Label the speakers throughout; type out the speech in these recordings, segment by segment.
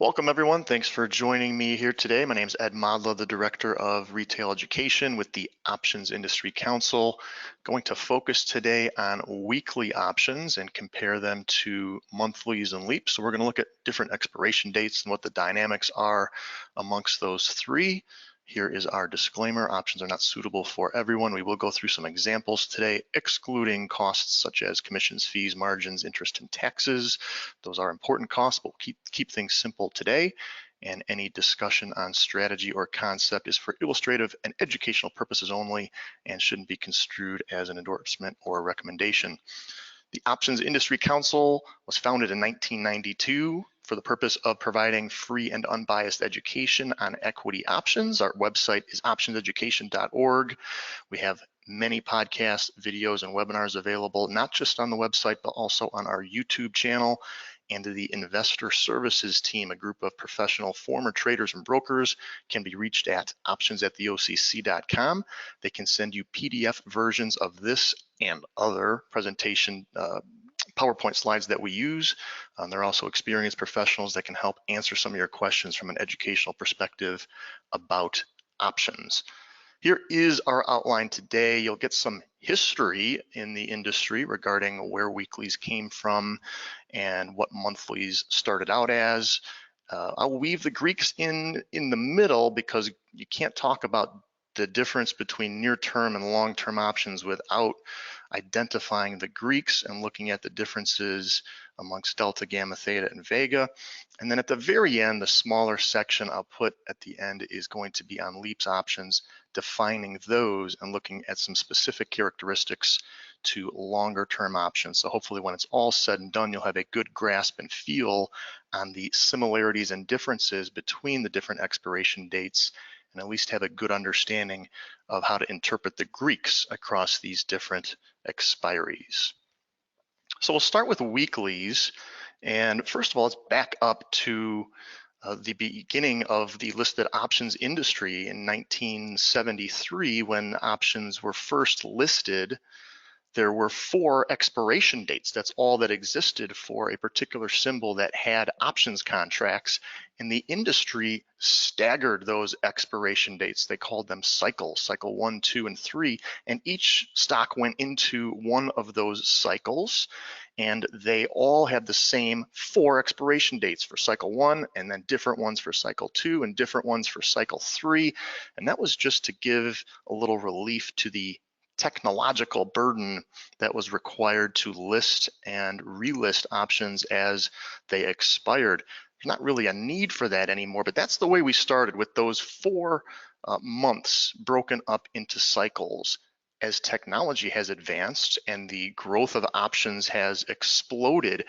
Speaker 1: Welcome everyone. Thanks for joining me here today. My name is Ed Modla, the Director of Retail Education with the Options Industry Council. Going to focus today on weekly options and compare them to monthlies and leaps. So we're going to look at different expiration dates and what the dynamics are amongst those three. Here is our disclaimer. Options are not suitable for everyone. We will go through some examples today, excluding costs such as commissions, fees, margins, interest, and taxes. Those are important costs, but we'll keep things simple today. And any discussion on strategy or concept is for illustrative and educational purposes only and shouldn't be construed as an endorsement or a recommendation. The Options Industry Council was founded in 1992 for the purpose of providing free and unbiased education on equity options. Our website is optionseducation.org. We have many podcasts, videos, and webinars available, not just on the website, but also on our YouTube channel and the investor services team, a group of professional former traders and brokers, can be reached at options@theocc.com. They can send you PDF versions of this and other presentation PowerPoint slides that we use. They're also experienced professionals that can help answer some of your questions from an educational perspective about options. Here is our outline today. You'll get some history in the industry regarding where weeklies came from and what monthlies started out as. I'll weave the Greeks in the middle because you can't talk about the difference between near-term and long-term options without identifying the Greeks and looking at the differences amongst delta, gamma, theta, and vega. And then at the very end, the smaller section I'll put at the end is going to be on leaps options, defining those and looking at some specific characteristics to longer term options. So hopefully when it's all said and done, you'll have a good grasp and feel on the similarities and differences between the different expiration dates, and at least have a good understanding of how to interpret the Greeks across these different expiries. So we'll start with weeklies. And first of all, let's back up to the beginning of the listed options industry in 1973 when options were first listed. There were 4 expiration dates. That's all that existed for a particular symbol that had options contracts, and the industry staggered those expiration dates. They called them cycles, cycle 1, 2, and 3, and each stock went into one of those cycles, and they all had the same 4 expiration dates for cycle 1, and then different ones for cycle 2, and different ones for cycle 3, and that was just to give a little relief to the technological burden that was required to list and relist options as they expired. There's not really a need for that anymore, but that's the way we started, with those 4 months broken up into cycles. As technology has advanced and the growth of options has exploded,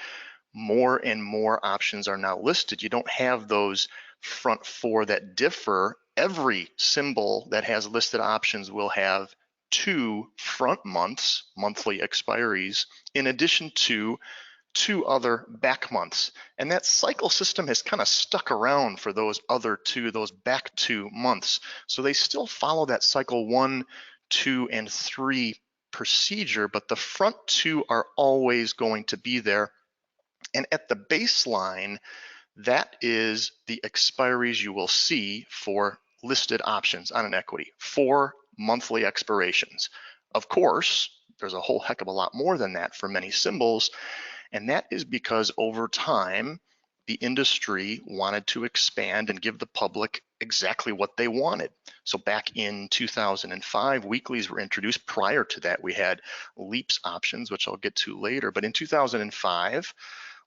Speaker 1: more and more options are now listed. You don't have those front 4 that differ. Every symbol that has listed options will have 2 front months, monthly expiries, in addition to 2 other back months. And that cycle system has kind of stuck around for those other 2, those back 2 months. So they still follow that cycle 1, 2, and 3 procedure, but the front 2 are always going to be there. And at the baseline, that is the expiries you will see for listed options on an equity, 4 monthly expirations. Of course, there's a whole heck of a lot more than that for many symbols, and that is because over time, the industry wanted to expand and give the public exactly what they wanted. So back in 2005, weeklies were introduced. Prior to that, we had leaps options, which I'll get to later, but in 2005,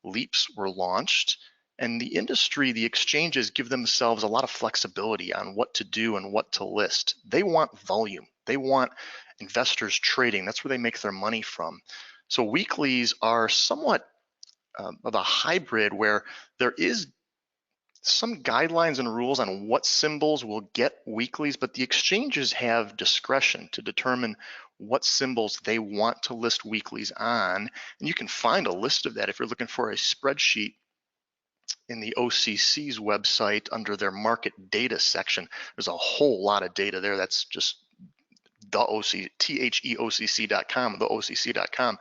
Speaker 1: leaps were launched. And the industry, the exchanges, give themselves a lot of flexibility on what to do and what to list. They want volume. They want investors trading. That's where they make their money from. So weeklies are somewhat of a hybrid where there is some guidelines and rules on what symbols will get weeklies, but the exchanges have discretion to determine what symbols they want to list weeklies on. And you can find a list of that if you're looking for a spreadsheet in the OCC's website under their market data section. There's a whole lot of data there. That's just the OCC, THEOCC.com, the OCC.com.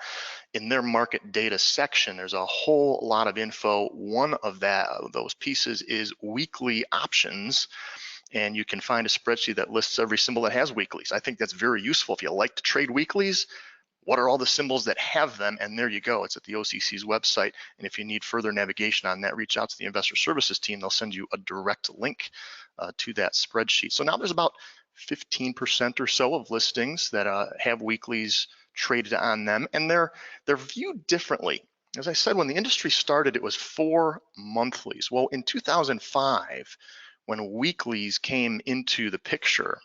Speaker 1: in their market data section, there's a whole lot of info. One of those pieces is weekly options, and you can find a spreadsheet that lists every symbol that has weeklies. I think that's very useful if you like to trade weeklies. What are all the symbols that have them? And there you go. It's at the OCC's website. And if you need further navigation on that, reach out to the investor services team. They'll send you a direct link to that spreadsheet. So now there's about 15% or so of listings that have weeklies traded on them, and they're viewed differently. As I said, when the industry started, it was 4 monthlies. Well, in 2005, when weeklies came into the picture,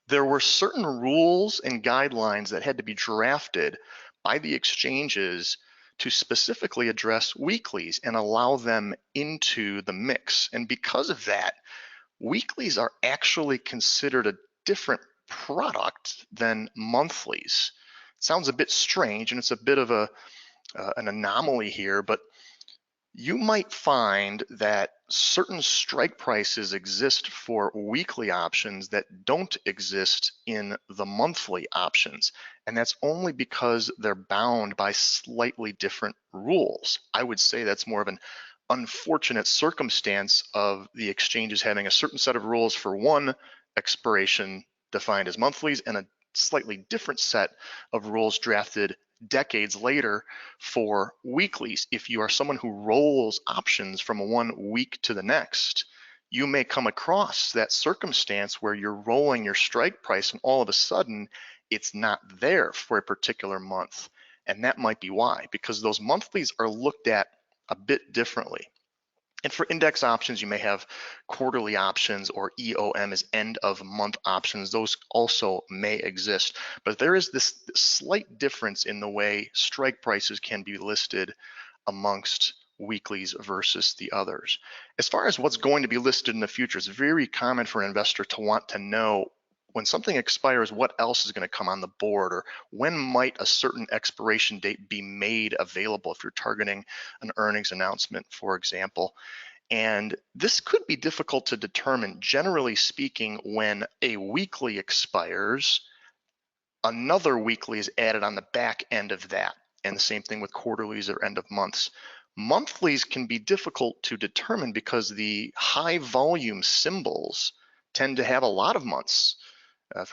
Speaker 1: there were certain rules and guidelines that had to be drafted by the exchanges to specifically address weeklies and allow them into the mix. And because of that, weeklies are actually considered a different product than monthlies. It sounds a bit strange, and it's a bit of an anomaly here, but you might find that certain strike prices exist for weekly options that don't exist in the monthly options. And that's only because they're bound by slightly different rules. I would say that's more of an unfortunate circumstance of the exchanges having a certain set of rules for one expiration defined as monthlies and a slightly different set of rules drafted decades later for weeklies. If you are someone who rolls options from one week to the next, you may come across that circumstance where you're rolling your strike price and all of a sudden it's not there for a particular month. And that might be why, because those monthlies are looked at a bit differently. And for index options, you may have quarterly options or EOM as end of month options. Those also may exist, but there is this slight difference in the way strike prices can be listed amongst weeklies versus the others. As far as what's going to be listed in the future, it's very common for an investor to want to know when something expires, what else is going to come on the board, or when might a certain expiration date be made available if you're targeting an earnings announcement, for example. And this could be difficult to determine. Generally speaking, when a weekly expires, another weekly is added on the back end of that. And the same thing with quarterlies or end of months. Monthlies can be difficult to determine because the high volume symbols tend to have a lot of months.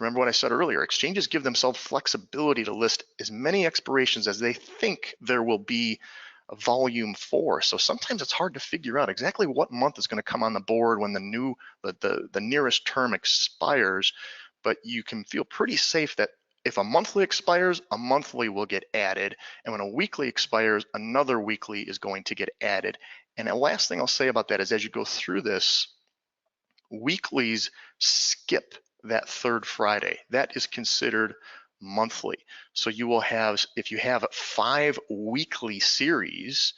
Speaker 1: Remember what I said earlier, exchanges give themselves flexibility to list as many expirations as they think there will be a volume for. So sometimes it's hard to figure out exactly what month is going to come on the board when the nearest term expires, but you can feel pretty safe that if a monthly expires, a monthly will get added. And when a weekly expires, another weekly is going to get added. And the last thing I'll say about that is as you go through this, weeklies skip that third Friday. That is considered monthly. So you will have, if you have 5 weekly series,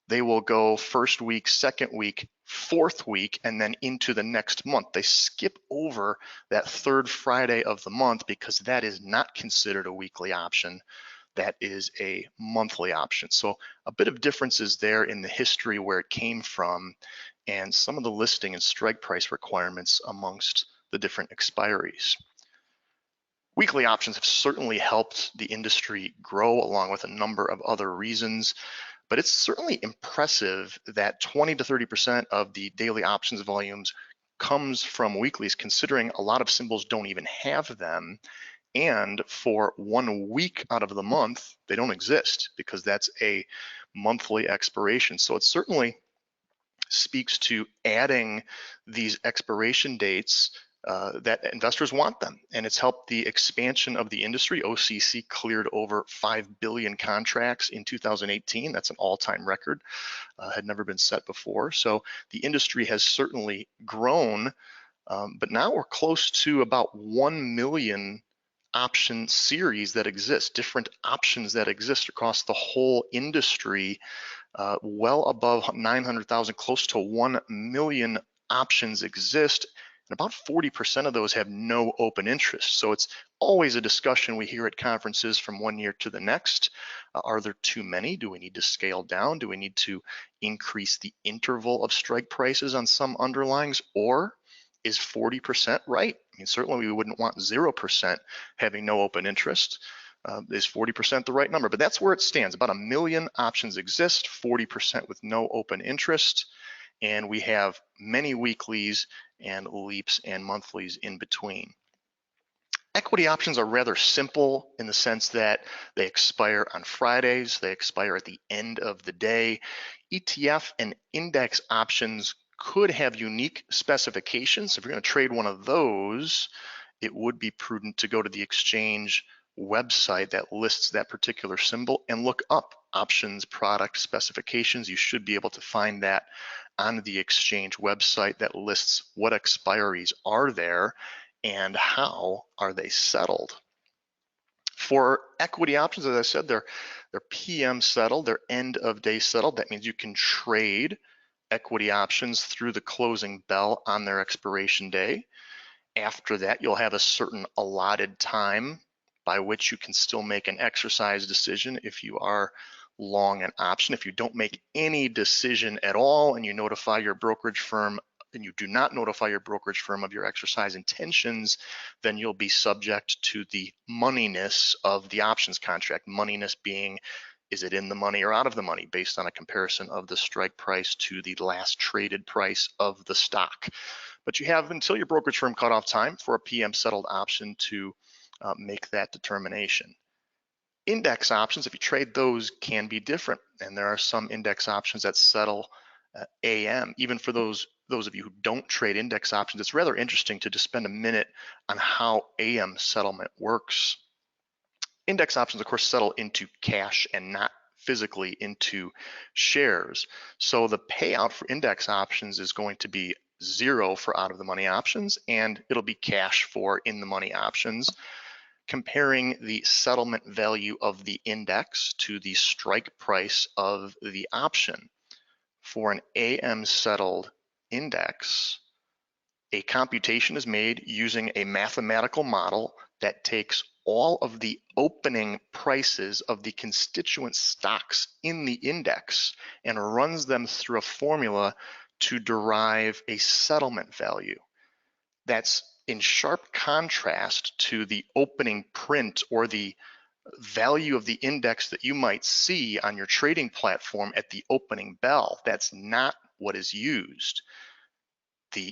Speaker 1: they will go first week, second week, fourth week, and then into the next month. They skip over that third Friday of the month because that is not considered a weekly option. That is a monthly option. So a bit of differences there in the history where it came from and some of the listing and strike price requirements amongst the different expiries. Weekly options have certainly helped the industry grow along with a number of other reasons, but it's certainly impressive that 20 to 30% of the daily options volumes comes from weeklies, considering a lot of symbols don't even have them. And for 1 week out of the month, they don't exist because that's a monthly expiration. So it certainly speaks to adding these expiration dates that investors want them. And it's helped the expansion of the industry. OCC cleared over 5 billion contracts in 2018. That's an all-time record, had never been set before. So the industry has certainly grown, but now we're close to about 1 million option series that exist, different options that exist across the whole industry. Well above 900,000, close to 1 million options exist, and about 40% of those have no open interest. So it's always a discussion we hear at conferences from one year to the next. Are there too many? Do we need to scale down? Do we need to increase the interval of strike prices on some underlyings? Or is 40% right? I mean, certainly we wouldn't want 0% having no open interest. Is 40% the right number? But that's where it stands. About 1 million options exist, 40% with no open interest. And we have many weeklies and leaps and monthlies in between. Equity options are rather simple in the sense that they expire on Fridays, they expire at the end of the day. ETF and index options could have unique specifications. If you're going to trade one of those, it would be prudent to go to the exchange website that lists that particular symbol and look up options product specifications. You should be able to find that on the exchange website that lists what expiries are there and how are they settled. For equity options, as I said, they're PM settled, they're end of day settled. That means you can trade equity options through the closing bell on their expiration day. After that, you'll have a certain allotted time by which you can still make an exercise decision if you are long an option. If you don't make any decision at all and you notify your brokerage firm and you do not notify your brokerage firm of your exercise intentions, then you'll be subject to the moneyness of the options contract. Moneyness being, is it in the money or out of the money, based on a comparison of the strike price to the last traded price of the stock. But you have until your brokerage firm cutoff time for a PM settled option to make that determination. Index options, if you trade those, can be different. And there are some index options that settle AM. Even for those of you who don't trade index options, it's rather interesting to just spend a minute on how AM settlement works. Index options, of course, settle into cash and not physically into shares. So the payout for index options is going to be 0 for out of the money options, and it'll be cash for in the money options. Comparing the settlement value of the index to the strike price of the option. For an AM settled index, a computation is made using a mathematical model that takes all of the opening prices of the constituent stocks in the index and runs them through a formula to derive a settlement value. That's in sharp contrast to the opening print or the value of the index that you might see on your trading platform at the opening bell. That's not what is used. The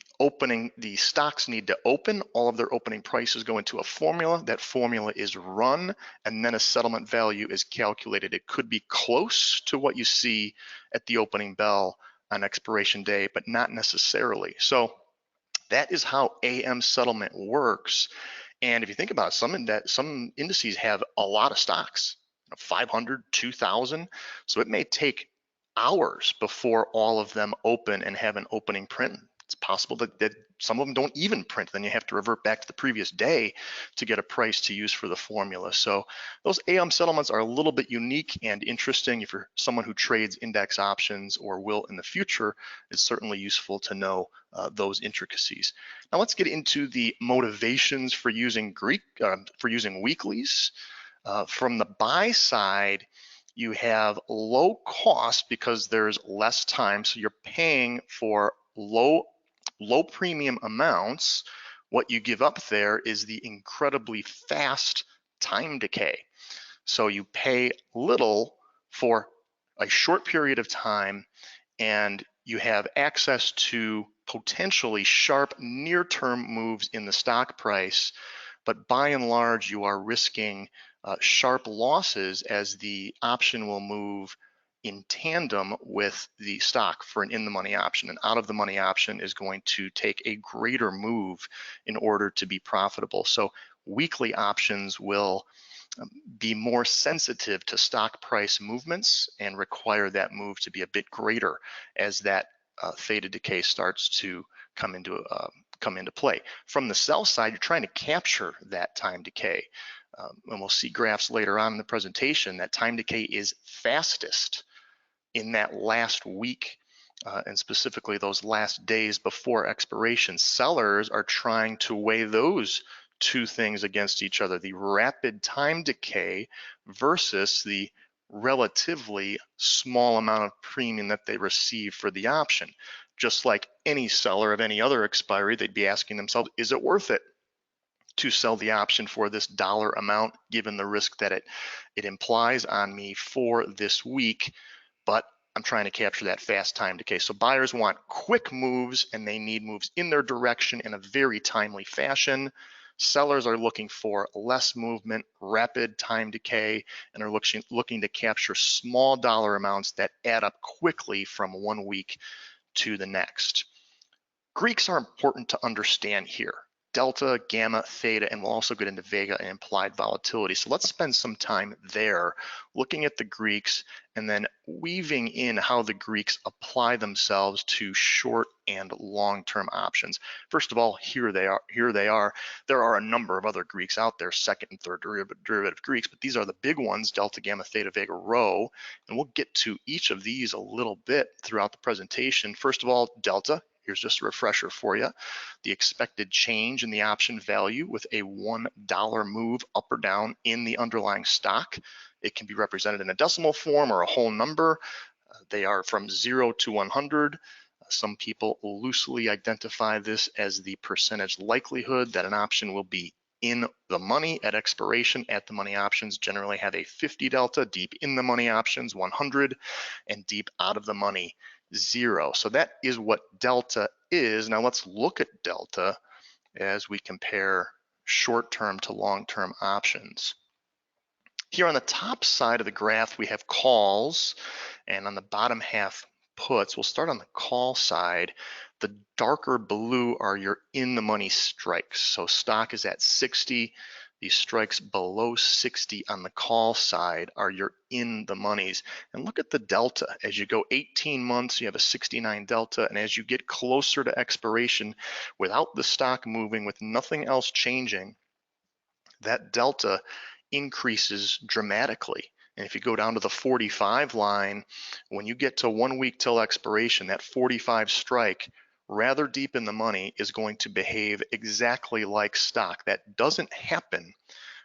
Speaker 1: stocks need to open, all of their opening prices go into a formula, that formula is run, and then a settlement value is calculated. It could be close to what you see at the opening bell on expiration day, but not necessarily. So that is how AM settlement works. And if you think about it, some indices have a lot of stocks, 500, 2,000. So it may take hours before all of them open and have an opening print. It's possible that some of them don't even print. Then you have to revert back to the previous day to get a price to use for the formula. So those AM settlements are a little bit unique and interesting. If you're someone who trades index options or will in the future, it's certainly useful to know those intricacies. Now let's get into the motivations for using weeklies. From the buy side, you have low cost because there's less time, so you're paying for low premium amounts. What you give up there is the incredibly fast time decay. So you pay little for a short period of time, and you have access to potentially sharp near-term moves in the stock price, but by and large you are risking sharp losses as the option will move in tandem with the stock for an in-the-money option. An out-of-the-money option is going to take a greater move in order to be profitable. So weekly options will be more sensitive to stock price movements and require that move to be a bit greater as that theta decay starts to come into play. From the sell side, you're trying to capture that time decay. And we'll see graphs later on in the presentation that time decay is fastest in that last week and specifically those last days before expiration. Sellers are trying to weigh those two things against each other, the rapid time decay versus the relatively small amount of premium that they receive for the option. Just like any seller of any other expiry, they'd be asking themselves, is it worth it? to sell the option for this dollar amount, given the risk that it implies on me for this week, but I'm trying to capture that fast time decay. So buyers want quick moves and they need moves in their direction in a very timely fashion. Sellers are looking for less movement, rapid time decay, and are looking to capture small dollar amounts that add up quickly from 1 week to the next. Greeks are important to understand here. Delta, gamma, theta, and we'll also get into vega and implied volatility. So let's spend some time there looking at the Greeks and then weaving in how the Greeks apply themselves to short and long-term options. First of all, here they are. There are a number of other Greeks out there, second and third derivative Greeks, but these are the big ones, delta, gamma, theta, vega, rho, and we'll get to each of these a little bit throughout the presentation. First of all, delta. Here's just a refresher for you. The expected change in the option value with a $1 move up or down in the underlying stock. It can be represented in a decimal form or a whole number. They are from 0 to 100. Some people loosely identify this as the percentage likelihood that an option will be in the money at expiration. At the money options generally have a 50 delta, deep in the money options 100, and deep out of the money 0. So that is what delta is. Now let's look at delta as we compare short-term to long-term options. Here on the top side of the graph, we have calls, and on the bottom half, puts. We'll start on the call side. The darker blue are your in the money strikes. So stock is at 60. These strikes below 60 on the call side are your in the monies. And look at the delta. As you go 18 months, you have a 69 delta. And as you get closer to expiration, without the stock moving, with nothing else changing, that delta increases dramatically. And if you go down to the 45 line, when you get to 1 week till expiration, that 45 strike, rather deep in the money, is going to behave exactly like stock. That doesn't happen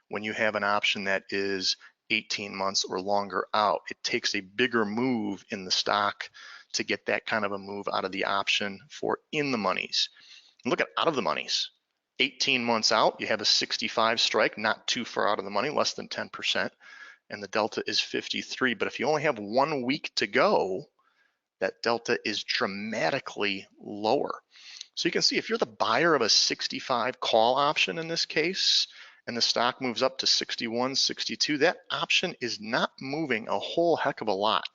Speaker 1: when you have an option that is 18 months or longer out. It takes a bigger move in the stock to get that kind of a move out of the option for in the monies. And look at out of the monies. 18 months out, you have a 65 strike, not too far out of the money, less than 10%. And the delta is 53. But if you only have 1 week to go, that delta is dramatically lower. So you can see if you're the buyer of a 65 call option in this case, and the stock moves up to 61, 62, that option is not moving a whole heck of a lot.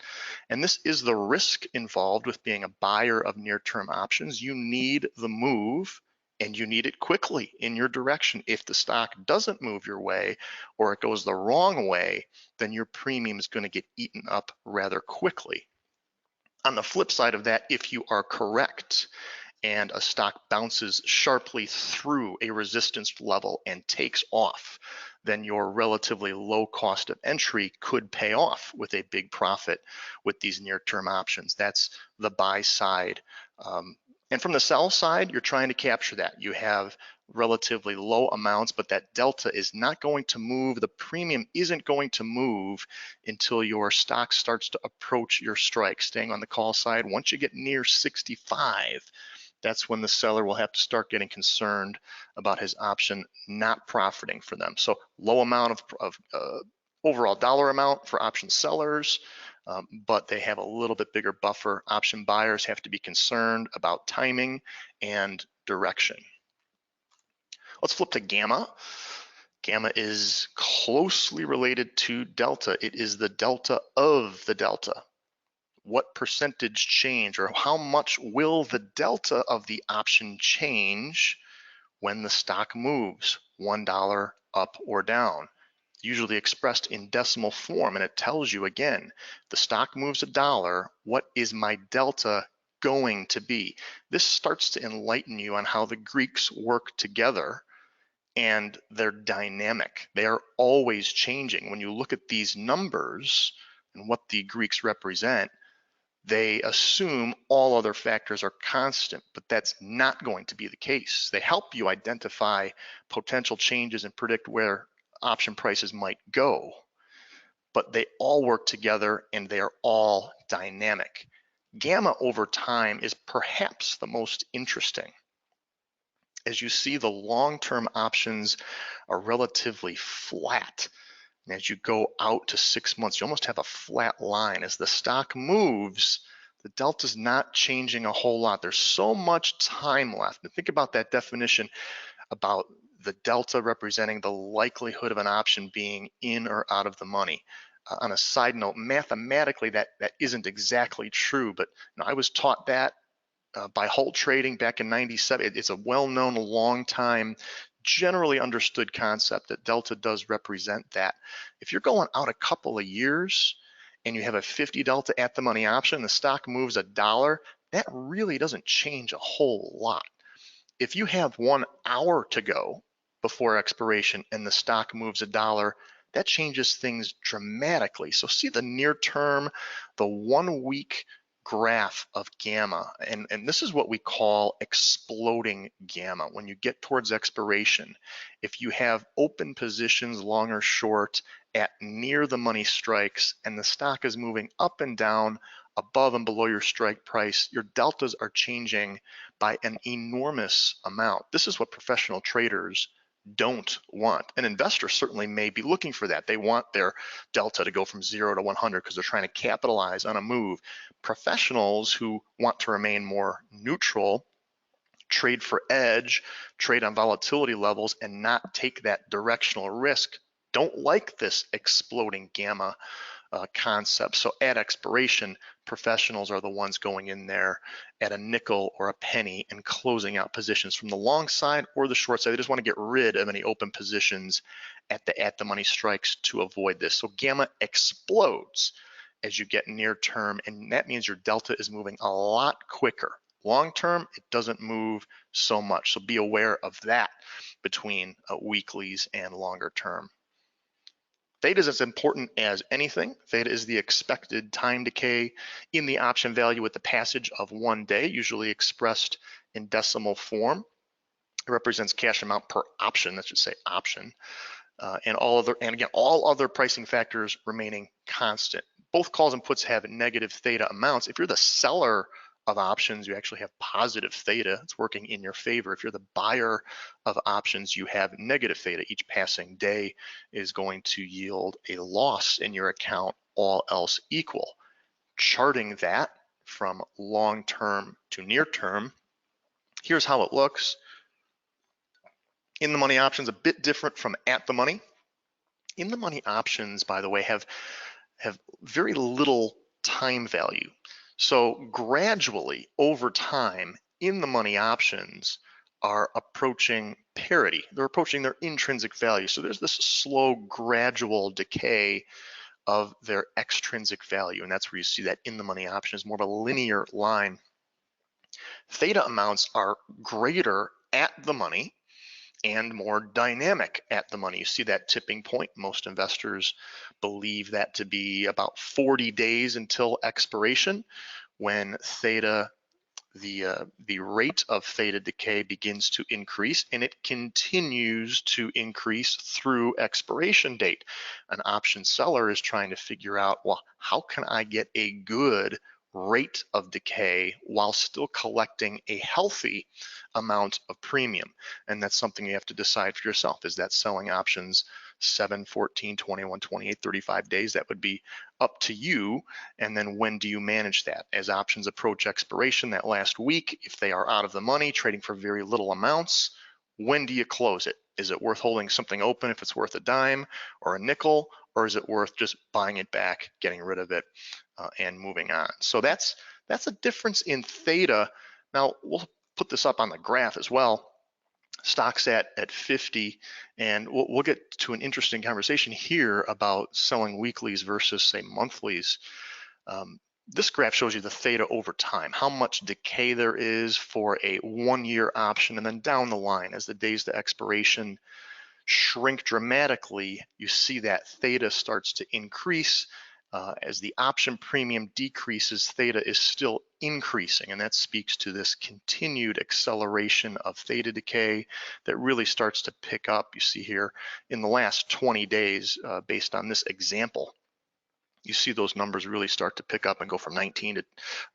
Speaker 1: And this is the risk involved with being a buyer of near-term options. You need the move, and you need it quickly in your direction. If the stock doesn't move your way or it goes the wrong way, then your premium is going to get eaten up rather quickly. On the flip side of that, if you are correct and a stock bounces sharply through a resistance level and takes off, then your relatively low cost of entry could pay off with a big profit with these near-term options. That's the buy side. And from the sell side, you're trying to capture that. You have relatively low amounts, but that delta is not going to move. The premium isn't going to move until your stock starts to approach your strike. Staying on the call side, once you get near 65, that's when the seller will have to start getting concerned about his option not profiting for them. So low amount of overall dollar amount for option sellers, but they have a little bit bigger buffer. Option buyers have to be concerned about timing and direction. Let's flip to gamma. Gamma is closely related to delta. It is the delta of the delta. What percentage change, or how much will the delta of the option change when the stock moves $1 up or down? Usually expressed in decimal form, and it tells you again, the stock moves $1, what is my delta going to be? This starts to enlighten you on how the Greeks work together, and they're dynamic. They are always changing. When you look at these numbers and what the Greeks represent, they assume all other factors are constant, but that's not going to be the case. They help you identify potential changes and predict where option prices might go, but they all work together and they are all dynamic. Gamma over time is perhaps the most interesting. As you see, the long-term options are relatively flat. And as you go out to 6 months, you almost have a flat line. As the stock moves, the delta's not changing a whole lot. There's so much time left. And think about that definition about the delta representing the likelihood of an option being in or out of the money. On a side note, mathematically, that isn't exactly true, but I was taught that by Holt Trading back in '97. It's a well-known, long time, generally understood concept that delta does represent that. If you're going out a couple of years and you have a 50 delta at the money option, the stock moves $1, that really doesn't change a whole lot. If you have 1 hour to go before expiration and the stock moves $1, that changes things dramatically. So see the near term, the 1 week graph of gamma, and this is what we call exploding gamma. When you get towards expiration, if you have open positions, long or short, at near the money strikes and the stock is moving up and down above and below your strike price, your deltas are changing by an enormous amount. This is what professional traders don't want. An investor certainly may be looking for that. They want their delta to go from 0 to 100 because they're trying to capitalize on a move. Professionals who want to remain more neutral, trade for edge, trade on volatility levels, and not take that directional risk, don't like this exploding gamma concept. So at expiration, professionals are the ones going in there at a nickel or a penny and closing out positions from the long side or the short side. They just want to get rid of any open positions at the money strikes to avoid this. So gamma explodes as you get near term, and that means your delta is moving a lot quicker. Long term, it doesn't move so much. So be aware of that between weeklies and longer term. Theta is as important as anything. Theta is the expected time decay in the option value with the passage of 1 day, usually expressed in decimal form. It represents cash amount per option, that should say option, and all other pricing factors remaining constant. Both calls and puts have negative theta amounts. If you're the seller of options, you actually have positive theta. It's working in your favor. If you're the buyer of options, you have negative theta. Each passing day is going to yield a loss in your account, all else equal. Charting that from long term to near term, here's how it looks. In the money options, a bit different from at the money. In the money options, by the way, have very little time value. So gradually over time, in the money options are approaching parity. They're approaching their intrinsic value. So there's this slow, gradual decay of their extrinsic value. And that's where you see that in the money option is more of a linear line. Theta amounts are greater at the money and more dynamic at the money. You see that tipping point. Most investors believe that to be about 40 days until expiration, when theta, the rate of theta decay begins to increase, and it continues to increase through expiration date. An option seller is trying to figure out, well, how can I get a good rate of decay while still collecting a healthy amount of premium? And that's something you have to decide for yourself. Is that selling options 7, 14, 21, 28, 35 days? That would be up to you. And then when do you manage that? As options approach expiration that last week, if they are out of the money, trading for very little amounts, when do you close it? Is it worth holding something open if it's worth a dime or a nickel, or is it worth just buying it back, getting rid of it, and moving on? So that's a difference in theta. Now we'll put this up on the graph as well. Stocks at 50, and we'll get to an interesting conversation here about selling weeklies versus say monthlies. This graph shows you the theta over time, how much decay there is for a 1-year option, and then down the line as the days to expiration shrink dramatically, you see that theta starts to increase. As the option premium decreases, theta is still increasing, and that speaks to this continued acceleration of theta decay that really starts to pick up. You see here in the last 20 days, based on this example, you see those numbers really start to pick up and go from 19 to,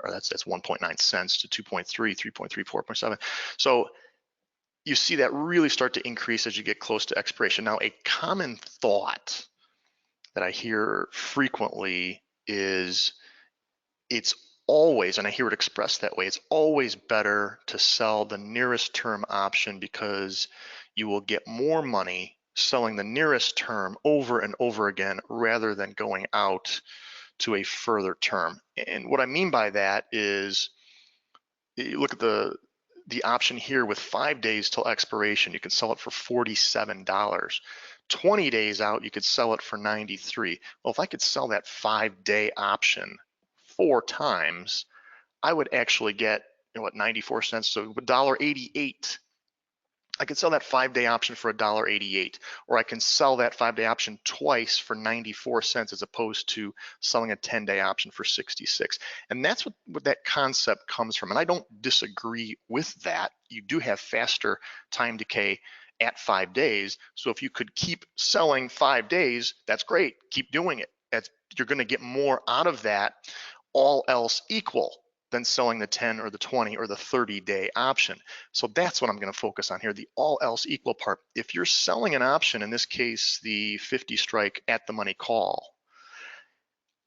Speaker 1: or that's 1.9 cents to 2.3, 3.3, 4.7. So you see that really start to increase as you get close to expiration. Now, a common thought that I hear frequently is it's always, and I hear it expressed that way, it's always better to sell the nearest term option because you will get more money selling the nearest term over and over again rather than going out to a further term. And what I mean by that is, you look at the option here with 5 days till expiration, you can sell it for $47. 20 days out, you could sell it for 93. Well, if I could sell that 5-day option 4 times, I would actually get, you know what, 94 cents, so $1.88. I could sell that 5-day option for $1.88, or I can sell that 5-day option twice for 94 cents as opposed to selling a 10-day option for 66. And that's what that concept comes from. And I don't disagree with that. You do have faster time decay at 5 days. So if you could keep selling 5 days, that's great. Keep doing it. You're going to get more out of that, all else equal, than selling the 10 or the 20 or the 30-day option. So that's what I'm going to focus on here, the all else equal part. If you're selling an option, in this case, the 50 strike at the money call,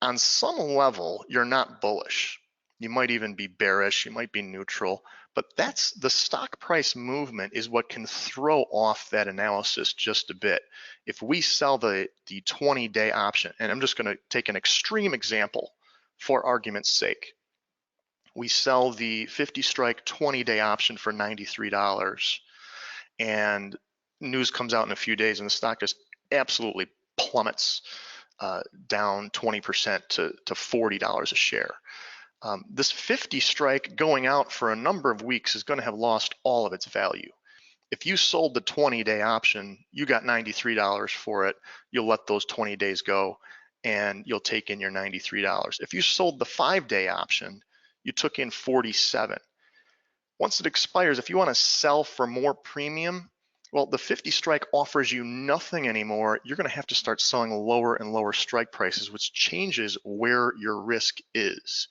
Speaker 1: on some level, you're not bullish. You might even be bearish, you might be neutral, but that's the stock price movement is what can throw off that analysis just a bit. If we sell the 20-day option, and I'm just going to take an extreme example for argument's sake, we sell the 50 strike 20-day option for $93, and news comes out in a few days and the stock just absolutely plummets down 20% to $40 a share. This 50 strike going out for a number of weeks is going to have lost all of its value. If you sold the 20-day option, you got $93 for it, you'll let those 20 days go and you'll take in your $93. If you sold the 5-day option, you took in 47. Once it expires, if you want to sell for more premium, well, the 50 strike offers you nothing anymore. You're going to have to start selling lower and lower strike prices, which changes where your risk is.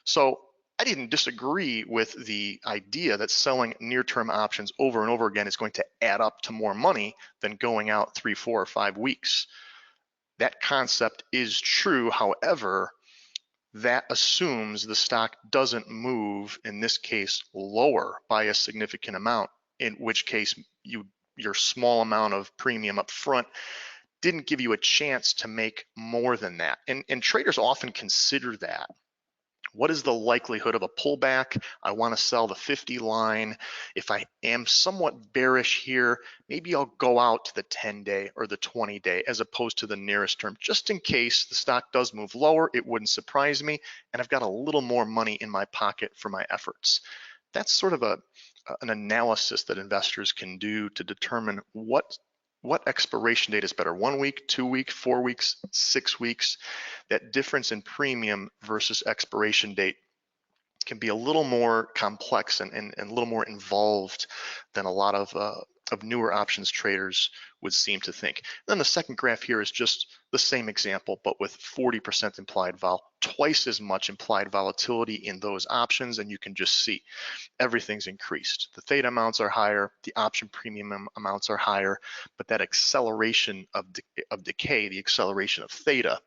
Speaker 1: So I didn't disagree with the idea that selling near-term options over and over again is going to add up to more money than going out 3, 4, or 5 weeks. That concept is true. However, that assumes the stock doesn't move, in this case, lower by a significant amount, in which case your small amount of premium up front didn't give you a chance to make more than that. And traders often consider that. What is the likelihood of a pullback? I want to sell the 50 line. If I am somewhat bearish here, maybe I'll go out to the 10-day or the 20-day as opposed to the nearest term, just in case the stock does move lower. It wouldn't surprise me, and I've got a little more money in my pocket for my efforts. That's sort of an analysis that investors can do to determine what expiration date is better, 1 week, 2 weeks, 4 weeks, 6 weeks. That difference in premium versus expiration date can be a little more complex and a little more involved than a lot of newer options traders would seem to think. Then the second graph here is just the same example, but with 40% implied vol, twice as much implied volatility in those options, and you can just see everything's increased. The theta amounts are higher, the option premium amounts are higher, but that acceleration of decay, the acceleration of theta,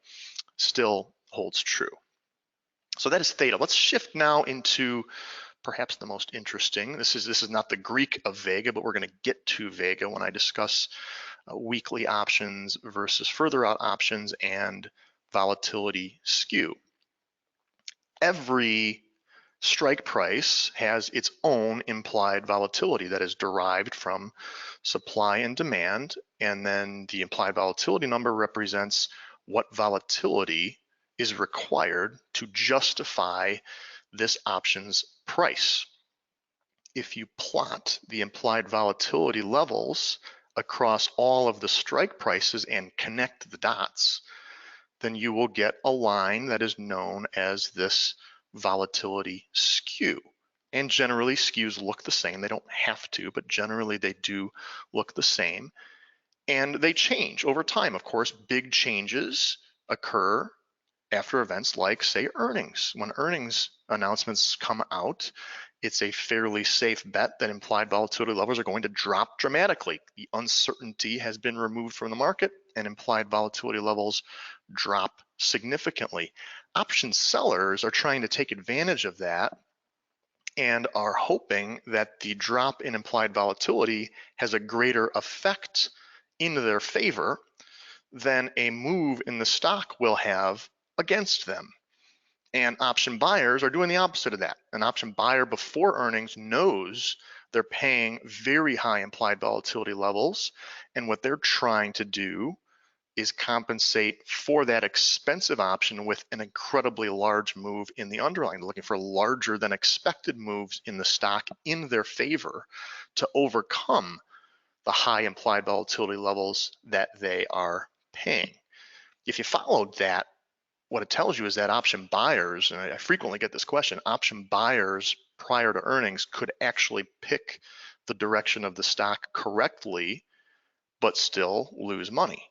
Speaker 1: still holds true. So that is theta. Let's shift now into perhaps the most interesting. This is not the Greek of Vega, but we're going to get to Vega when I discuss weekly options versus further out options and volatility skew. Every strike price has its own implied volatility that is derived from supply and demand, and then the implied volatility number represents what volatility is required to justify this option's price. If you plot the implied volatility levels across all of the strike prices and connect the dots, then you will get a line that is known as this volatility skew. And generally skews look the same. They don't have to, but generally they do look the same. And they change over time. Of course, big changes occur after events like, say, earnings. When earnings announcements come out, it's a fairly safe bet that implied volatility levels are going to drop dramatically. The uncertainty has been removed from the market and implied volatility levels drop significantly. Option sellers are trying to take advantage of that and are hoping that the drop in implied volatility has a greater effect in their favor than a move in the stock will have against them. And option buyers are doing the opposite of that. An option buyer before earnings knows they're paying very high implied volatility levels, and what they're trying to do is compensate for that expensive option with an incredibly large move in the underlying. They're looking for larger than expected moves in the stock in their favor to overcome the high implied volatility levels that they are paying. If you followed that, what it tells you is that option buyers, and I frequently get this question, option buyers prior to earnings could actually pick the direction of the stock correctly, but still lose money.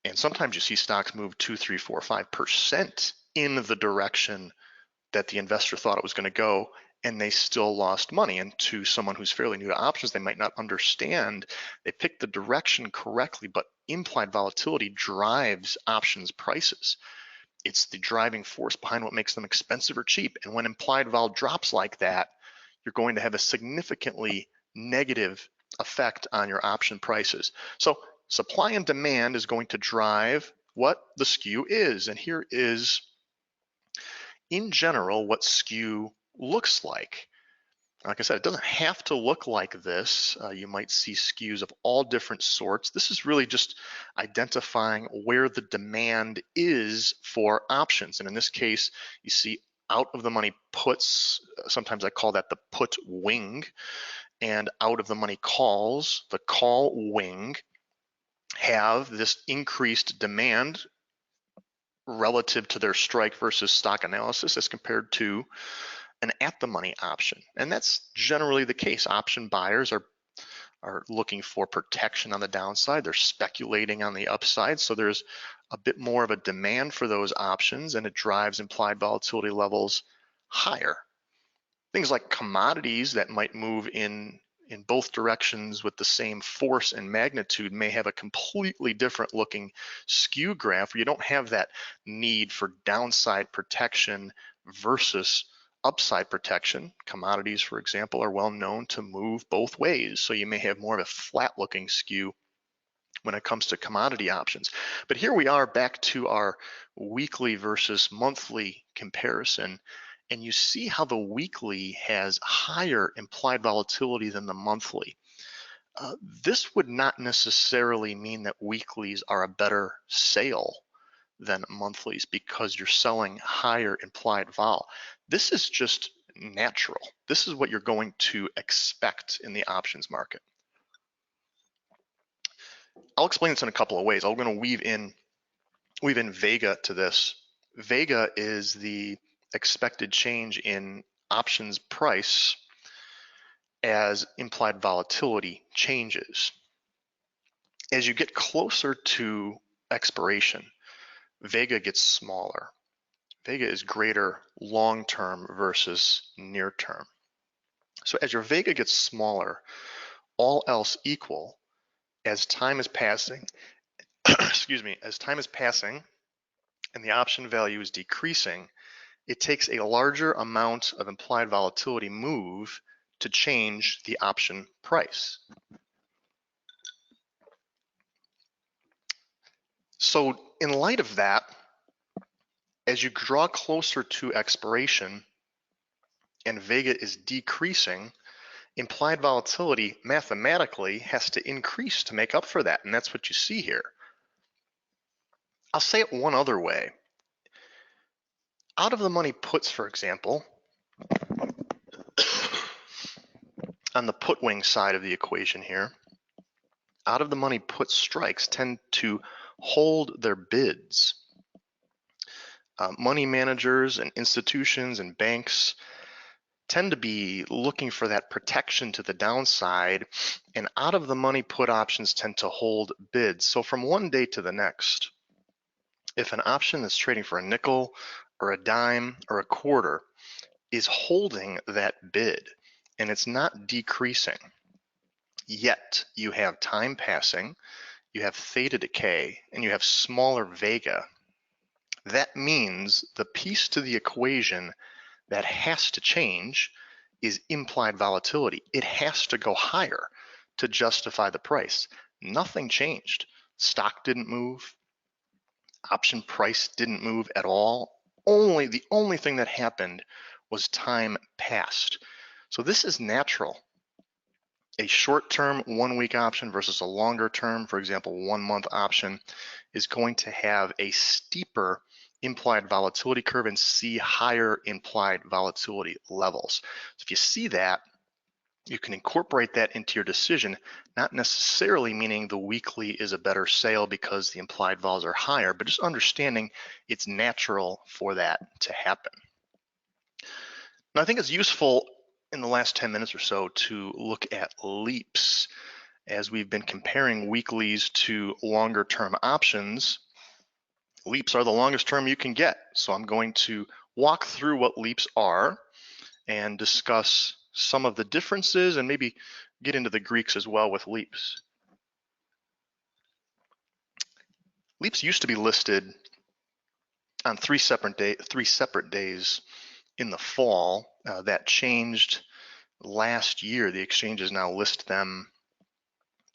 Speaker 1: And sometimes you see stocks move 2, 3, 4, 5% in the direction that the investor thought it was going to go, and they still lost money. And to someone who's fairly new to options, they might not understand. They picked the direction correctly, but implied volatility drives options prices. It's the driving force behind what makes them expensive or cheap. And when implied vol drops like that, you're going to have a significantly negative effect on your option prices. So supply and demand is going to drive what the skew is. And here is, in general, what skew looks like. Like I said, it doesn't have to look like this. You might see skews of all different sorts. This is really just identifying where the demand is for options. And in this case, you see out of the money puts, sometimes I call that the put wing, and out of the money calls, the call wing, have this increased demand relative to their strike versus stock analysis as compared to an at the money option. And that's generally the case. Option buyers are looking for protection on the downside. They're speculating on the upside. So there's a bit more of a demand for those options, and it drives implied volatility levels higher. Things like commodities that might move in both directions with the same force and magnitude may have a completely different looking skew graph where you don't have that need for downside protection versus upside protection. Commodities, for example, are well known to move both ways. So you may have more of a flat looking skew when it comes to commodity options. But here we are back to our weekly versus monthly comparison. And you see how the weekly has higher implied volatility than the monthly. This would not necessarily mean that weeklies are a better sale than monthlies because you're selling higher implied vol. This is just natural. This is what you're going to expect in the options market. I'll explain this in a couple of ways. I'm going to weave in Vega to this. Vega is the expected change in options price as implied volatility changes. As you get closer to expiration, Vega gets smaller. Vega is greater long-term versus near-term. So as your Vega gets smaller, all else equal, as time is passing, as time is passing and the option value is decreasing, it takes a larger amount of implied volatility move to change the option price. So in light of that, as you draw closer to expiration and Vega is decreasing, implied volatility mathematically has to increase to make up for that, and that's what you see here. I'll say it one other way. Out of the money puts, for example, on the put wing side of the equation here, out of the money put strikes tend to hold their bids. Money managers and institutions and banks tend to be looking for that protection to the downside, and out of the money put options tend to hold bids. So from one day to the next, If an option that's trading for a nickel or a dime or a quarter is holding that bid and it's not decreasing, yet you have time passing, you have theta decay, and you have smaller vega, that means the piece to the equation that has to change is implied volatility. It has to go higher to justify the price. Nothing changed. Stock didn't move. Option price didn't move at all. The only thing that happened was time passed. So this is natural. A short-term 1 week option versus a longer term, for example, 1 month option, is going to have a steeper implied volatility curve and see higher implied volatility levels. So if you see that, you can incorporate that into your decision, not necessarily meaning the weekly is a better sale because the implied vols are higher, but just understanding it's natural for that to happen. Now, I think it's useful in the last 10 minutes or so to look at leaps as we've been comparing weeklies to longer term options. Leaps are the longest term you can get. So I'm going to walk through what leaps are and discuss some of the differences and maybe get into the Greeks as well with leaps. Leaps used to be listed on three separate days in the fall. That changed last year. The exchanges now list them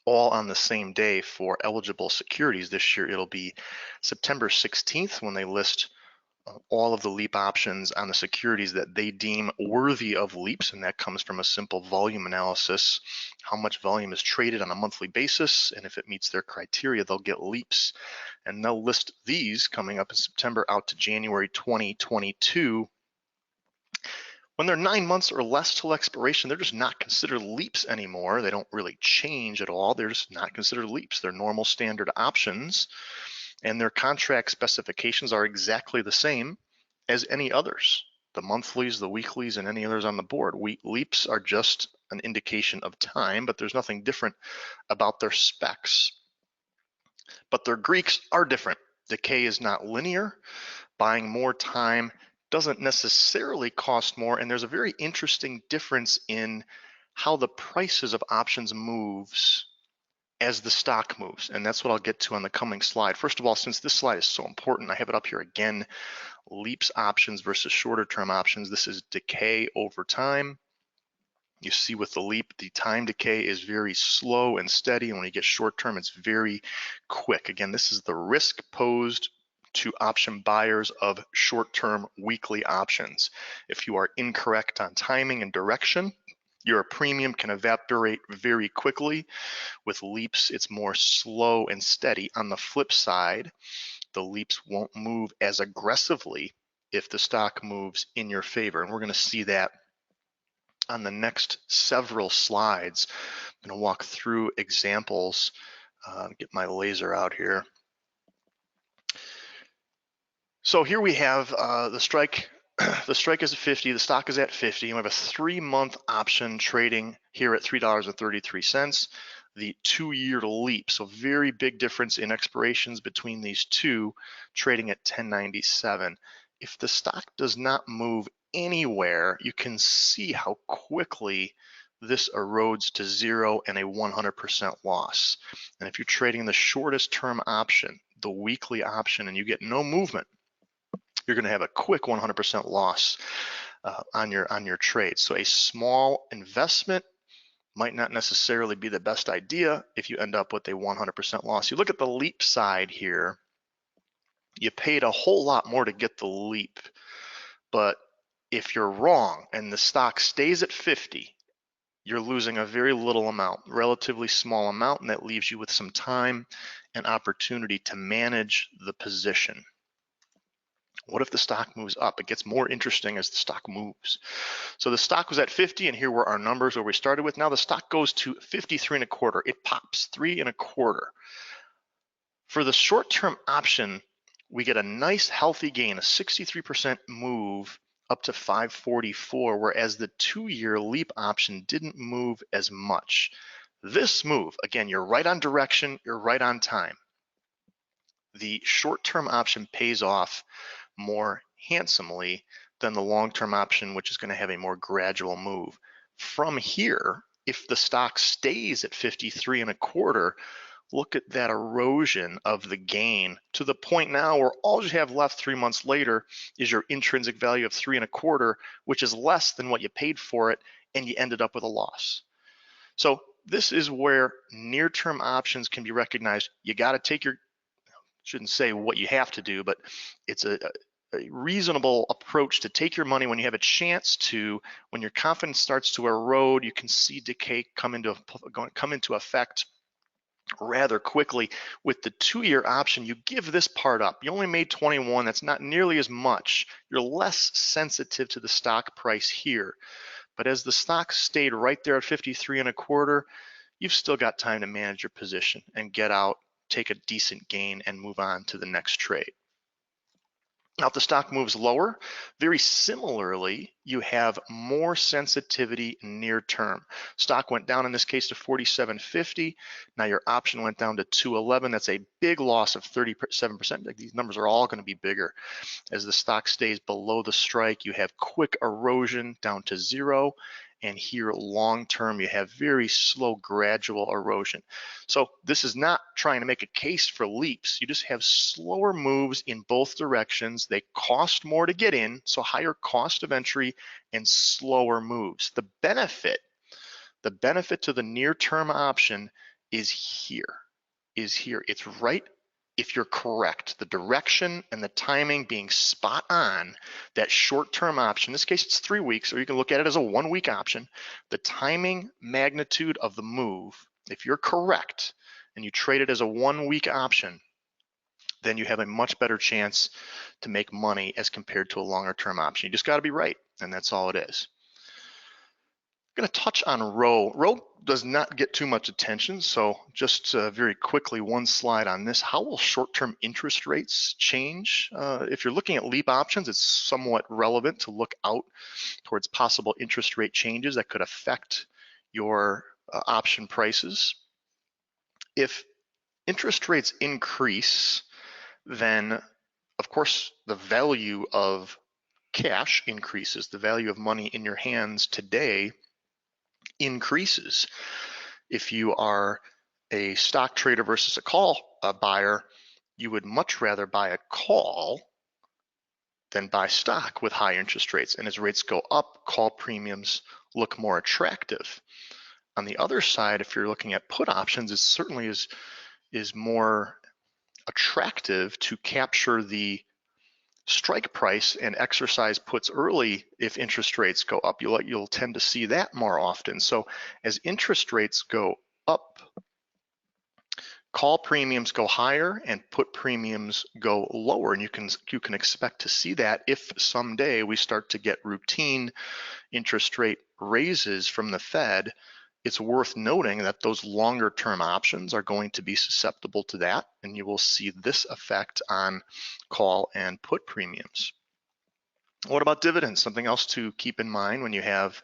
Speaker 1: all on the same day for eligible securities. This year it'll be September 16th when they list all of the leap options on the securities that they deem worthy of leaps, and that comes from a simple volume analysis. How much volume is traded on a monthly basis, and if it meets their criteria, they'll get leaps. And they'll list these coming up in September out to January 2022. When they're 9 months or less till expiration, they're just not considered leaps anymore. They don't really change at all. They're just not considered leaps. They're normal standard options, and their contract specifications are exactly the same as any others. The monthlies, the weeklies, and any others on the board. Leaps are just an indication of time, but there's nothing different about their specs. But their Greeks are different. Decay is not linear. Buying more time doesn't necessarily cost more, and there's a very interesting difference in how the prices of options moves as the stock moves, and that's what I'll get to on the coming slide. First of all, since this slide is so important, I have it up here again. Leaps options versus shorter term options. This is decay over time. You see with the leap, the time decay is very slow and steady, and when you get short term, it's very quick. Again, this is the risk posed to option buyers of short-term weekly options. If you are incorrect on timing and direction, your premium can evaporate very quickly. With leaps, it's more slow and steady. On the flip side, the leaps won't move as aggressively if the stock moves in your favor. And we're going to see that on the next several slides. I'm going to walk through examples, get my laser out here. So here we have the strike. The strike is at 50, the stock is at 50, and we have a 3-month option trading here at $3.33. The 2-year leap, so very big difference in expirations between these two, trading at 10.97. If the stock does not move anywhere, you can see how quickly this erodes to 0 and a 100% loss. And if you're trading the shortest term option, the weekly option, and you get no movement, you're going to have a quick 100% loss on your trade. So a small investment might not necessarily be the best idea if you end up with a 100% loss. You look at the leap side here, you paid a whole lot more to get the leap, but if you're wrong and the stock stays at 50, you're losing a very little amount, relatively small amount, and that leaves you with some time and opportunity to manage the position. What if the stock moves up? It gets more interesting as the stock moves. So the stock was at 50, and here were our numbers where we started with. Now the stock goes to 53.25. It pops 3.25. For the short-term option, we get a nice healthy gain, a 63% move up to 544, whereas the 2-year leap option didn't move as much. This move, again, you're right on direction, you're right on time. the short-term option pays off more handsomely than the long-term option, which is going to have a more gradual move. From here, if the stock stays at 53 and a quarter, look at that erosion of the gain to the point now where all you have left 3 months later is your intrinsic value of 3 and a quarter, which is less than what you paid for it, and you ended up with a loss. So this is where near-term options can be recognized. You got to take your, shouldn't say what you have to do, but it's a reasonable approach to take your money when you have a chance to. When your confidence starts to erode, you can see decay come into effect rather quickly. With the 2-year option, you give this part up. You only made 21. That's not nearly as much. You're less sensitive to the stock price here. But as the stock stayed right there at 53 and a quarter, you've still got time to manage your position and get out, take a decent gain, and move on to the next trade. Now, if the stock moves lower, very similarly, you have more sensitivity near term. Stock went down in this case to 47.50. Now your option went down to 211. That's a big loss of 37%. These numbers are all going to be bigger. As the stock stays below the strike, you have quick erosion down to 0. And here long term, you have very slow, gradual erosion. So this is not trying to make a case for leaps. You just have slower moves in both directions. They cost more to get in, so higher cost of entry and slower moves. The benefit to the near-term option is here. It's right. If you're correct, the direction and the timing being spot on, that short-term option, in this case it's 3 weeks, or you can look at it as a 1-week option, the timing magnitude of the move, if you're correct and you trade it as a 1-week option, then you have a much better chance to make money as compared to a longer-term option. You just got to be right, and that's all it is. I'm going to touch on row. Row does not get too much attention, so just very quickly, one slide on this. How will short-term interest rates change? If you're looking at leap options, it's somewhat relevant to look out towards possible interest rate changes that could affect your option prices. If interest rates increase, then of course the value of cash increases. The value of money in your hands today increases. If you are a stock trader versus a call buyer, you would much rather buy a call than buy stock with high interest rates. And as rates go up, call premiums look more attractive. On the other side, if you're looking at put options, it certainly is more attractive to capture the strike price and exercise puts early if interest rates go up. You'll tend to see that more often. So as interest rates go up, call premiums go higher and put premiums go lower, and you can expect to see that if someday we start to get routine interest rate raises from the Fed. It's worth noting that those longer term options are going to be susceptible to that, and you will see this effect on call and put premiums. What about dividends? Something else to keep in mind when you have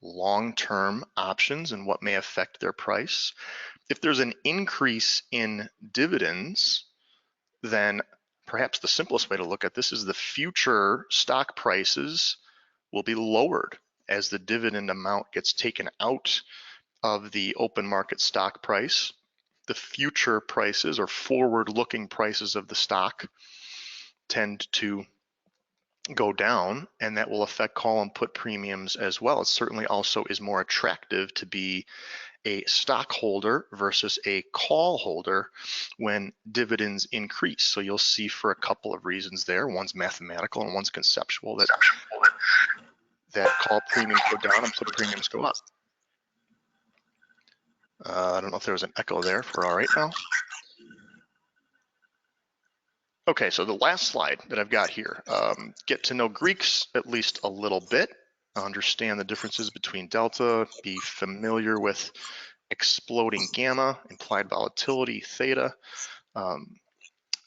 Speaker 1: long-term options and what may affect their price. If there's an increase in dividends, then perhaps the simplest way to look at this is the future stock prices will be lowered as the dividend amount gets taken out of the open market stock price. The future prices or forward-looking prices of the stock tend to go down, and that will affect call and put premiums as well. It certainly also is more attractive to be a stockholder versus a call holder when dividends increase. So you'll see for a couple of reasons there. One's mathematical and one's conceptual, that call premiums go down and put premiums go up. I don't know if there was an echo there. If we're all right now. Okay, so the last slide that I've got here, get to know Greeks at least a little bit, understand the differences between delta, be familiar with exploding gamma, implied volatility, theta.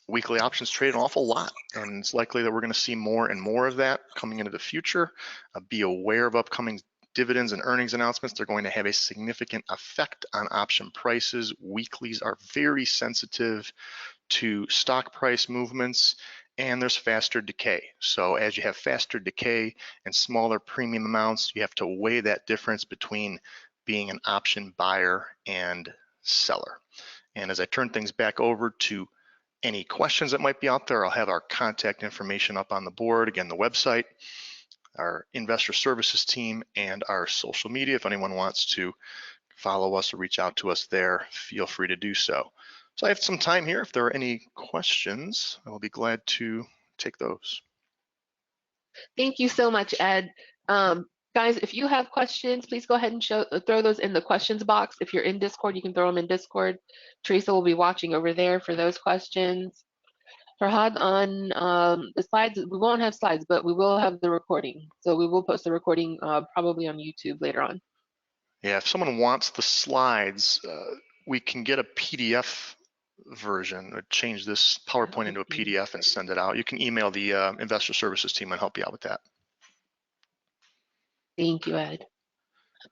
Speaker 1: Weekly options trade an awful lot, and it's likely that we're going to see more and more of that coming into the future. Be aware of upcoming dividends and earnings announcements. They're going to have a significant effect on option prices. Weeklies are very sensitive to stock price movements, and there's faster decay. So as you have faster decay and smaller premium amounts, you have to weigh that difference between being an option buyer and seller. And as I turn things back over to any questions that might be out there, I'll have our contact information up on the board. Again, the website, our investor services team, and our social media. If anyone wants to follow us or reach out to us there, feel free to do so. So I have some time here. If there are any questions, I will be glad to take those.
Speaker 2: Thank you so much, Ed. Guys, if you have questions, please go ahead and throw those in the questions box. If you're in Discord, you can throw them in Discord. Teresa will be watching over there for those questions. Farhad, on the slides, we won't have slides, but we will have the recording. So we will post the recording probably on YouTube later on.
Speaker 1: Yeah, if someone wants the slides, we can get a PDF version, or change this PowerPoint into a PDF and send it out. You can email the investor services team and help you out with that.
Speaker 2: Thank you, Ed.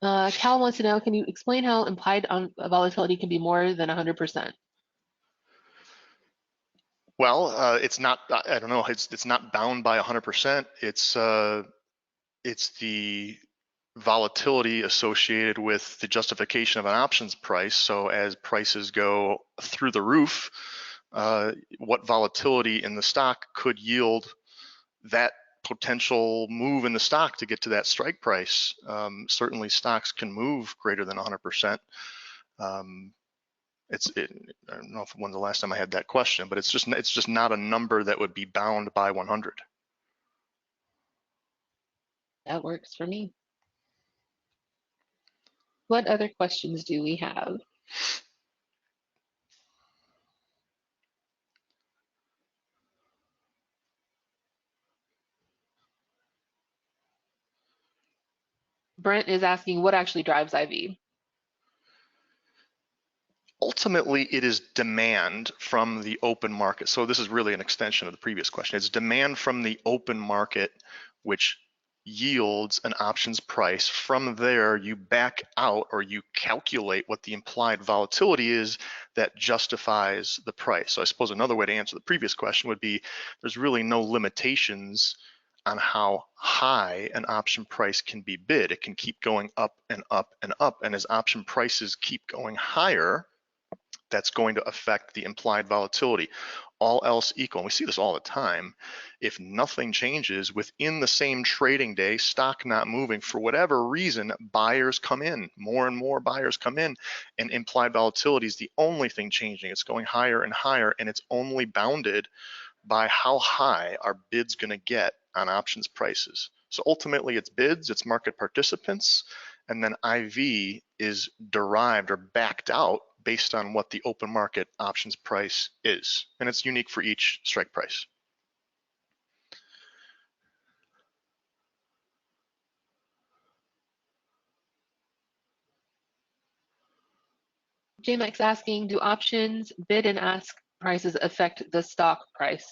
Speaker 2: Cal wants to know, can you explain how implied volatility can be more than 100%?
Speaker 1: Well, it's not, I don't know, it's not bound by 100%. It's the volatility associated with the justification of an options price. So as prices go through the roof, what volatility in the stock could yield that potential move in the stock to get to that strike price. Certainly stocks can move greater than 100%. I don't know when the last time I had that question, but it's just not a number that would be bound by 100.
Speaker 2: That works for me. What other questions do we have? Brent is asking, what actually drives IV?
Speaker 1: Ultimately, it is demand from the open market. So this is really an extension of the previous question. It's demand from the open market, which yields an options price. From there, you back out or you calculate what the implied volatility is that justifies the price. So I suppose another way to answer the previous question would be, there's really no limitations on how high an option price can be bid. It can keep going up and up and up. And as option prices keep going higher, that's going to affect the implied volatility. All else equal, and we see this all the time, if nothing changes within the same trading day, stock not moving, for whatever reason, buyers come in, more and more buyers come in, and implied volatility is the only thing changing. It's going higher and higher, and it's only bounded by how high our bid's gonna get on options prices. So ultimately it's bids, it's market participants, and then IV is derived or backed out based on what the open market options price is. And it's unique for each strike price.
Speaker 2: JMX asking, do options bid and ask prices affect the stock price?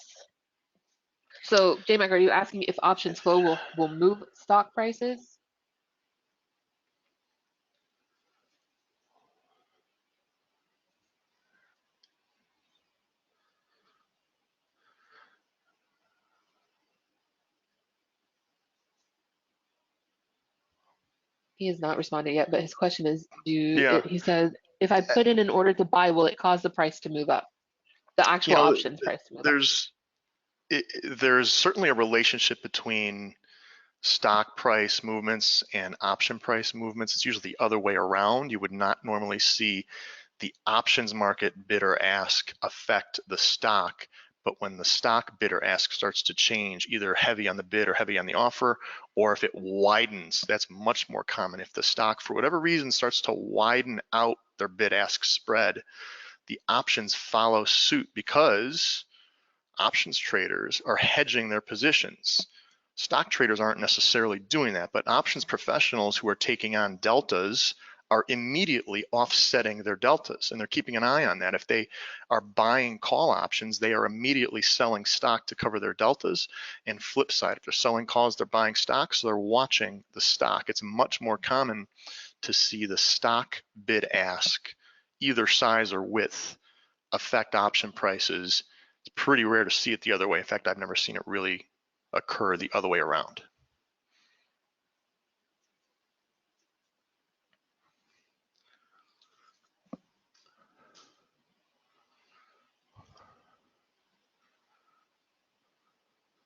Speaker 2: So JMac, are you asking if options flow will move stock prices? He has not responded yet, but his question is, he says, if I put in an order to buy, will it cause the price to move up? The actual options price to move up?
Speaker 1: There's certainly a relationship between stock price movements and option price movements. It's usually the other way around. You would not normally see the options market bid or ask affect the stock, but when the stock bid or ask starts to change, either heavy on the bid or heavy on the offer, or if it widens, that's much more common. If the stock, for whatever reason, starts to widen out their bid ask spread, the options follow suit because options traders are hedging their positions. Stock traders aren't necessarily doing that, but options professionals who are taking on deltas are immediately offsetting their deltas, and they're keeping an eye on that. If they are buying call options, they are immediately selling stock to cover their deltas, and flip side, if they're selling calls, they're buying stock, so they're watching the stock. It's much more common to see the stock bid ask, either size or width, affect option prices, it's pretty rare to see it the other way. In fact, I've never seen it really occur the other way around.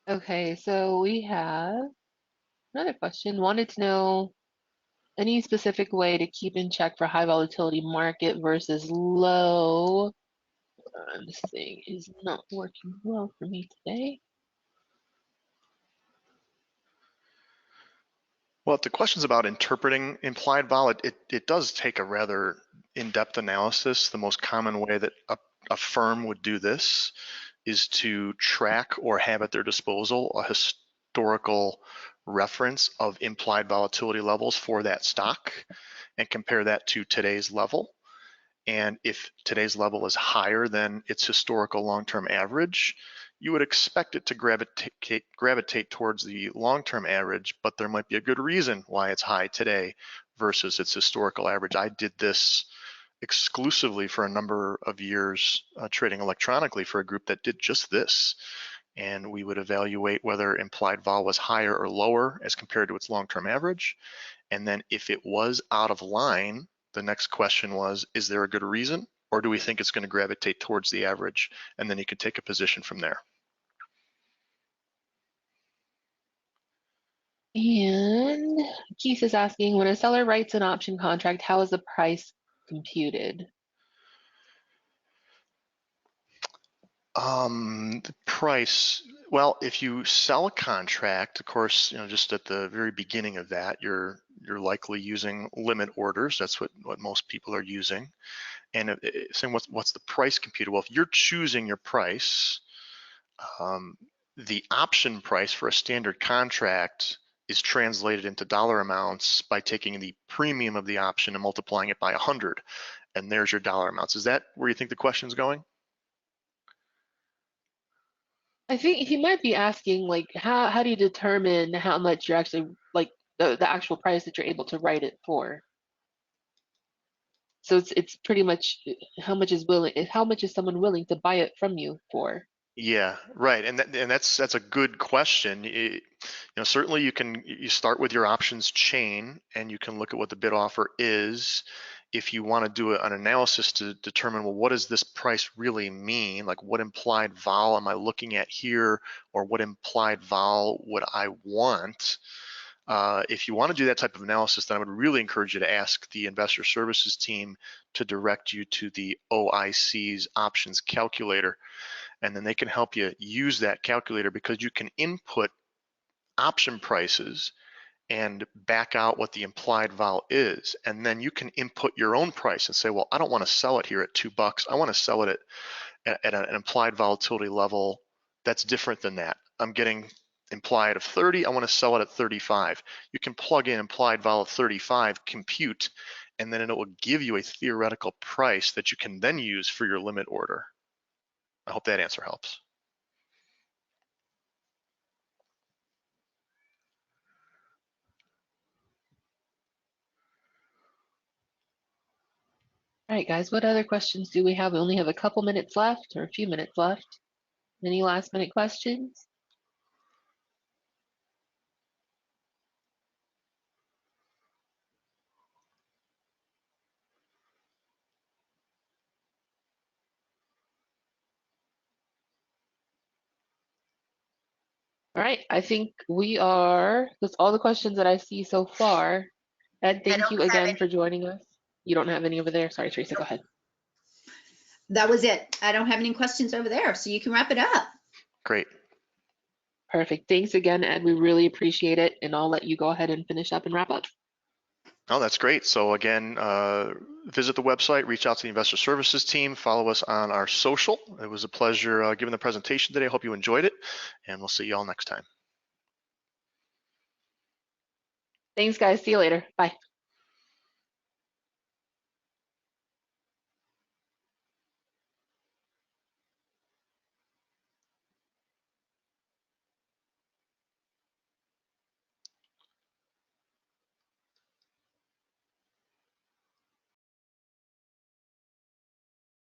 Speaker 2: Okay, so we have another question. Wanted to know any specific way to keep in check for high volatility market versus low. This thing is not working well for me today.
Speaker 1: Well, if the question's about interpreting implied vol, it does take a rather in-depth analysis. The most common way that a firm would do this is to track or have at their disposal a historical reference of implied volatility levels for that stock and compare that to today's level. And if today's level is higher than its historical long-term average, you would expect it to gravitate towards the long-term average, but there might be a good reason why it's high today versus its historical average. I did this exclusively for a number of years trading electronically for a group that did just this. And we would evaluate whether implied vol was higher or lower as compared to its long-term average. And then if it was out of line, the next question was, is there a good reason? Or do we think it's going to gravitate towards the average? And then you can take a position from there.
Speaker 2: And Keith is asking, when a seller writes an option contract, how is the price computed?
Speaker 1: The price, well, if you sell a contract, of course, just at the very beginning of that, you're likely using limit orders. That's what most people are using. And saying what's the price computed? Well, if you're choosing your price, the option price for a standard contract is translated into dollar amounts by taking the premium of the option and multiplying it by 100, and there's your dollar amounts. Is that where you think the question's going?
Speaker 2: I think he might be asking, like, how do you determine how much you're actually, like, the actual price that you're able to write it for? So it's pretty much how much is someone willing to buy it from you for?
Speaker 1: Yeah, right, and that's a good question. Certainly you start with your options chain, and you can look at what the bid offer is. If you want to do an analysis to determine, well, what does this price really mean? Like, what implied vol am I looking at here, or what implied vol would I want? If you want to do that type of analysis, then I would really encourage you to ask the investor services team to direct you to the OIC's options calculator. And then they can help you use that calculator, because you can input option prices and back out what the implied vol is. And then you can input your own price and say, well, I don't want to sell it here at $2. I want to sell it at an implied volatility level that's different than that. I'm getting implied of 30, I want to sell it at 35. You can plug in implied vol of 35, compute, and then it will give you a theoretical price that you can then use for your limit order. I hope that answer helps.
Speaker 2: All right, guys, what other questions do we have? We only have a couple minutes left, or a few minutes left. Any last minute questions? All right, I think that's all the questions that I see so far. Ed, thank you again for joining us. You don't have any over there? Sorry, Teresa, go ahead.
Speaker 3: That was it. I don't have any questions over there, so you can wrap it up.
Speaker 1: Great.
Speaker 2: Perfect. Thanks again, Ed. We really appreciate it. And I'll let you go ahead and finish up and wrap up.
Speaker 1: Oh, that's great. So again, visit the website, reach out to the investor services team, follow us on our social. It was a pleasure giving the presentation today. I hope you enjoyed it, and we'll see you all next time.
Speaker 2: Thanks, guys. See you later. Bye.